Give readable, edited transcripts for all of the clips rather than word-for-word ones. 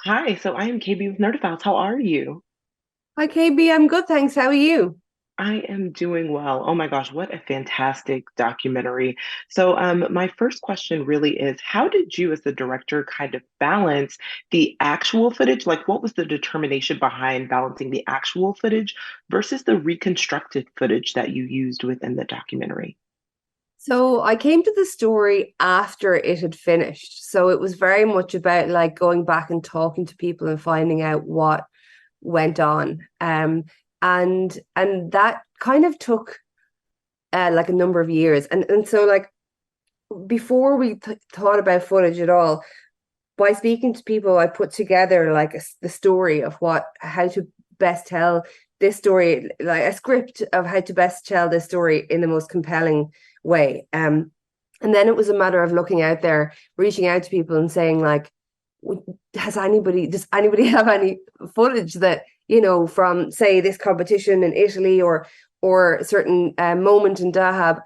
Hi, so I am KB with Nerdophiles. How are you? Hi, KB. I'm good, thanks. How are you? I am doing well. Oh my gosh, what a fantastic documentary. My first question really is, how did you, as the director, kind of balance the actual footage? Like, what was the determination behind balancing the actual footage versus the reconstructed footage that you used within the documentary? So I came to the story after it had finished. So it was very much about like going back and talking to people and finding out what went on. And that kind of took like a number of years. And so like before we thought about footage at all, by speaking to people, I put together like the story of how to best tell this story, like a script of how to best tell this story in the most compelling way. And then it was a matter of looking out there, reaching out to people and saying like, does anybody have any footage that, from say this competition in Italy or a certain moment in Dahab?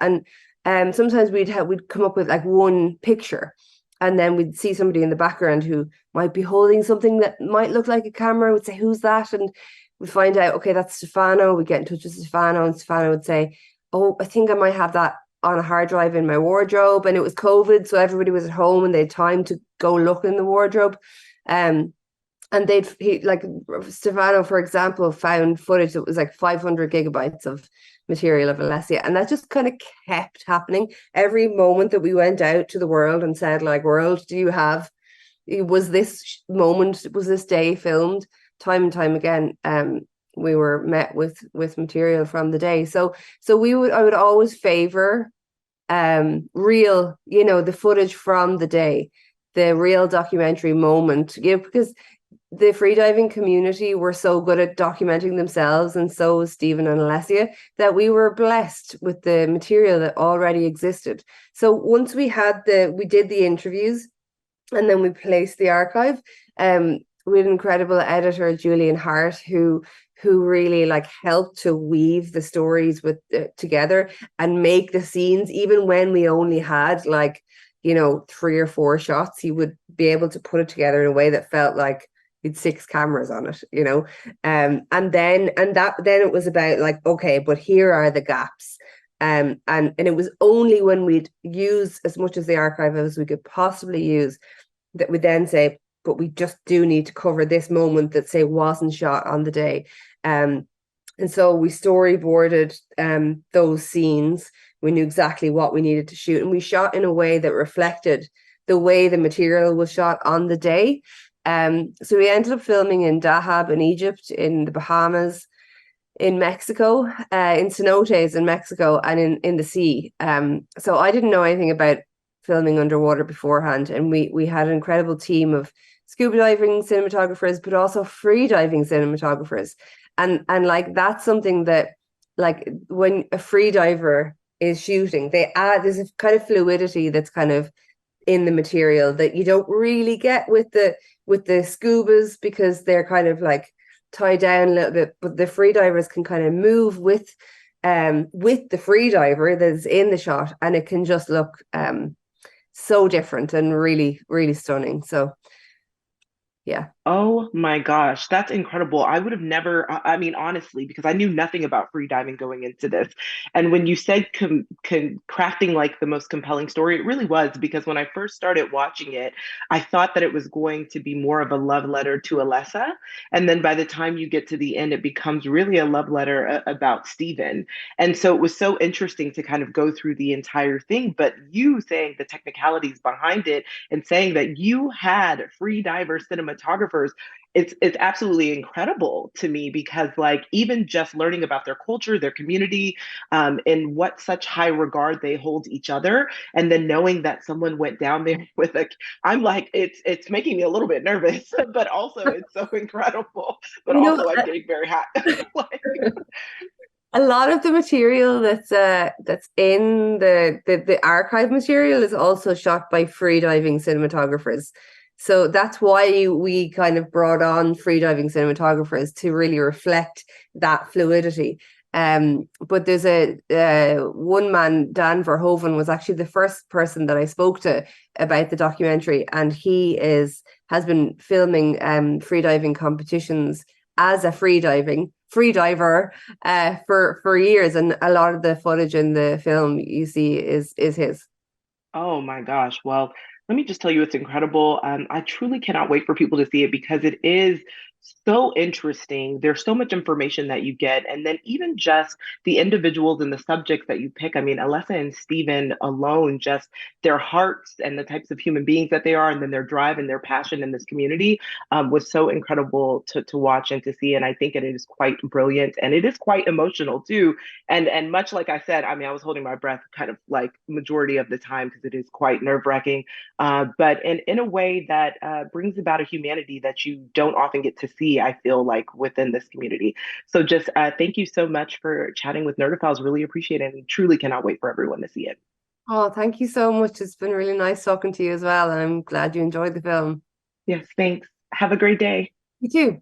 And sometimes we'd come up with like one picture and then we'd see somebody in the background who might be holding something that might look like a camera. We'd say, who's that? And we'd find out, okay, that's Stefano. We'd get in touch with Stefano, and Stefano would say, oh, I think I might have that on a hard drive in my wardrobe. And it was COVID, so everybody was at home and they had time to go look in the wardrobe. Um, and like Stefano, for example, found footage that was like 500 gigabytes of material of Alessia, and that just kind of kept happening every moment that we went out to the world and said, like, world, do you have, was this moment, was this day filmed? Time and time again, we were met with material from the day. So I would always favor real, the footage from the day, the real documentary moment, because the freediving community were so good at documenting themselves, and so was Stephen and Alessia, that we were blessed with the material that already existed. So once we did the interviews, and then we placed the archive. We had an incredible editor, Julian Hart, who really like helped to weave the stories with together and make the scenes, even when we only had like, 3 or 4 shots. He would be able to put it together in a way that felt like with 6 cameras on it. And then it was about like, okay, but here are the gaps. And it was only when we'd use as much of the archive as we could possibly use that we then say, but we just do need to cover this moment that say wasn't shot on the day. Um, and so we storyboarded those scenes. We knew exactly what we needed to shoot, and we shot in a way that reflected the way the material was shot on the day. So we ended up filming in Dahab in Egypt, in the Bahamas, in Mexico, in cenotes in Mexico, and in the sea. So I didn't know anything about filming underwater beforehand, and we had an incredible team of scuba diving cinematographers, but also free diving cinematographers, and like that's something that like when a free diver is shooting, there's a kind of fluidity that's kind of in the material that you don't really get with the scubas, because they're kind of like tied down a little bit, but the free divers can kind of move with the free diver that's in the shot, and it can just look so different and really, really stunning. So yeah. Oh my gosh, that's incredible. I would have never, I mean, honestly, because I knew nothing about free diving going into this. And when you said crafting like the most compelling story, it really was because when I first started watching it, I thought that it was going to be more of a love letter to Alessa. And then by the time you get to the end, it becomes really a love letter about Stephen. And so it was so interesting to kind of go through the entire thing. But you saying the technicalities behind it and saying that you had free diver cinematographers, it's absolutely incredible to me because like even just learning about their culture, their community, and what such high regard they hold each other, and then knowing that someone went down there with a, I'm like it's making me a little bit nervous, but also it's so incredible, but You know, also I'm getting very hot. Like, a lot of the material that's in the archive material is also shot by freediving cinematographers. So that's why we kind of brought on freediving cinematographers to really reflect that fluidity. But there's a one man, Dan Verhoeven, was actually the first person that I spoke to about the documentary, and he is has been filming freediving competitions as a free diver for years, and a lot of the footage in the film you see is his. Oh my gosh. Well, let me just tell you, it's incredible. I truly cannot wait for people to see it because it is so interesting. There's so much information that you get. And then even just the individuals and the subjects that you pick. I mean, Alessa and Steven alone, just their hearts and the types of human beings that they are, and then their drive and their passion in this community was so incredible to watch and to see. And I think it is quite brilliant and it is quite emotional too, and much like I said, I mean, I was holding my breath kind of like majority of the time because it is quite nerve-wracking, but in a way that brings about a humanity that you don't often get to see, I feel like, within this community. So just thank you so much for chatting with Nerdophiles. Really appreciate it and truly cannot wait for everyone to see it. Oh, thank you so much. It's been really nice talking to you as well, and I'm glad you enjoyed the film. Yes, thanks. Have a great day. You too.